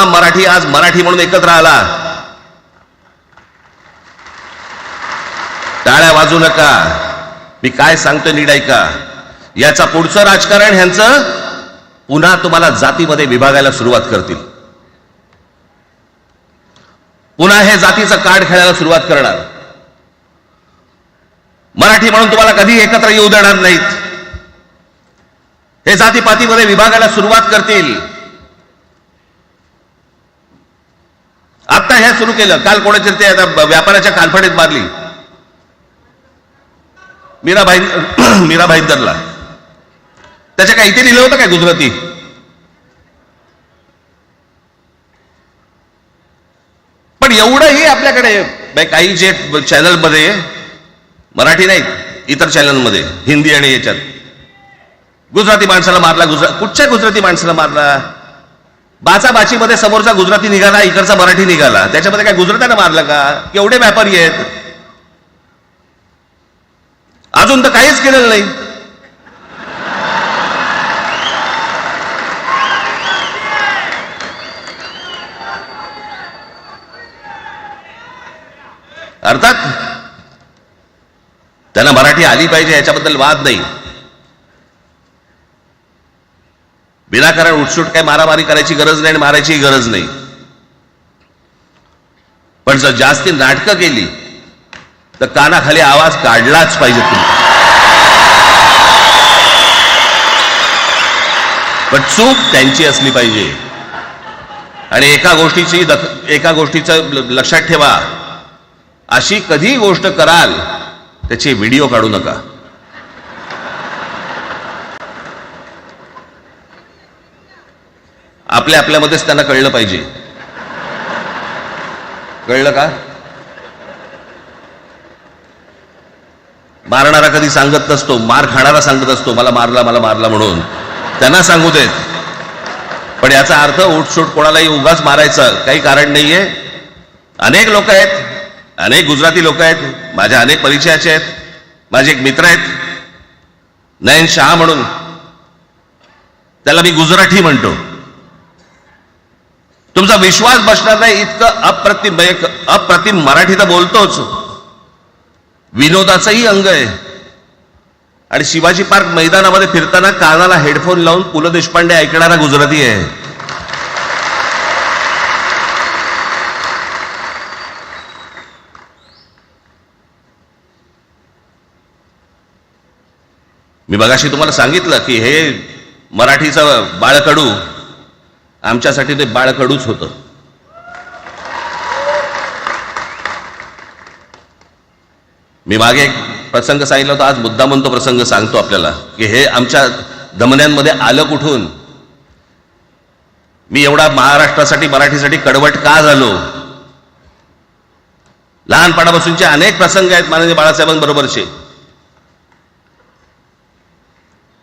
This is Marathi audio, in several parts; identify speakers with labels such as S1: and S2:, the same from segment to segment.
S1: तमाम मराठी आज मराठी म्हणून एकत्र आला. टाळ्या वाजू नका. मी काय सांगतोय नीट ऐका. याचा पुढचं राजकारण ह्यांचं पुन्हा तुम्हाला जातीमध्ये विभागायला सुरुवात करतील. पुन्हा हे जातीचं कार्ड खेळायला सुरुवात करणार. मराठी म्हणून तुम्हाला कधी एकत्र येऊ देणार नाहीत. हे जातीपातीमध्ये विभागायला सुरुवात करतील. आता हे सुरू केलं. काल कोणाच्या ते व्यापाऱ्याच्या कानफडीत मारली मीरा भाईंदरला. त्याच्या काय इथे लिहिलं होतं काय गुजराती? पण एवढंही आपल्याकडे काही जे चॅनलमध्ये मराठी नाहीत इतर चॅनलमध्ये हिंदी आणि याच्यात गुजराती माणसाला मारला. कुठच्या गुजराती माणसाला मारला? बाचाबाचीमध्ये समोरचा गुजराती निघाला, इकडचा मराठी निघाला. त्याच्यामध्ये काय गुजरात्यानं मारलं का? केवढे व्यापारी आहेत. अजून तर काहीच केलेलं नाही. अर्थात त्यांना मराठी आली पाहिजे याच्याबद्दल वाद नाही. विनाकारण उठसूट काय मारामारी करायची गरज नाही आणि मारायची गरज नाही. पण जर जास्ती नाटकं केली तर कानाखाली आवाज काढलाच पाहिजे तुम्ही. पण चूक त्यांची असली पाहिजे. आणि एका गोष्टीचं लक्षात ठेवा. अशी कधी गोष्ट कराल त्याचे व्हिडिओ काढू नका. आपल्यामध्येच त्यांना कळलं पाहिजे. कळलं का? मारणारा कधी सांगत नसतो, मार खाणारा सांगत असतो मला मारला म्हणून. त्यांना सांगू देत. पण याचा अर्थ उठसूट कोणालाही उगाच मारायचं काही कारण नाहीये. अनेक लोक आहेत, अनेक गुजराती लोक आहेत, माझ्या अनेक परिचयाचे आहेत. माझे एक मित्र आहेत नयन शाह म्हणून, त्याला मी गुजराठी म्हणतो. तुमचा विश्वास बसणार नाही इतकं अप्रतिम मराठी तर बोलतोच, विनोदाचंही अंग आहे. आणि शिवाजी पार्क मैदानामध्ये फिरताना कानाला हेडफोन लावून पु ल देशपांडे ऐकणारा गुजराती आहे. मी मगाशी तुम्हाला सांगितलं की हे मराठीचं बाळकडू आमच्यासाठी ते बाळकडूच होतं. मी मागे एक प्रसंग सांगितला होता, आज मुद्दामून तो प्रसंग सांगतो आपल्याला की हे आमच्या धमन्यांमध्ये आलं कुठून. मी एवढा महाराष्ट्रासाठी मराठीसाठी कडवट का झालो. लहानपणापासूनचे अनेक प्रसंग आहेत माननीय बाळासाहेबांबरोबरचे.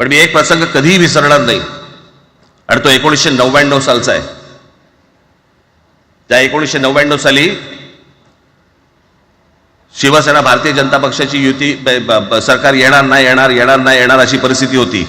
S1: पण मी एक प्रसंग कधीही विसरणार नाही. आणि तो 1999 सालचा आहे. त्या 1999 साली शिवसेना भारतीय जनता पक्षाची युती सरकार येणार नाही अशी परिस्थिती होती.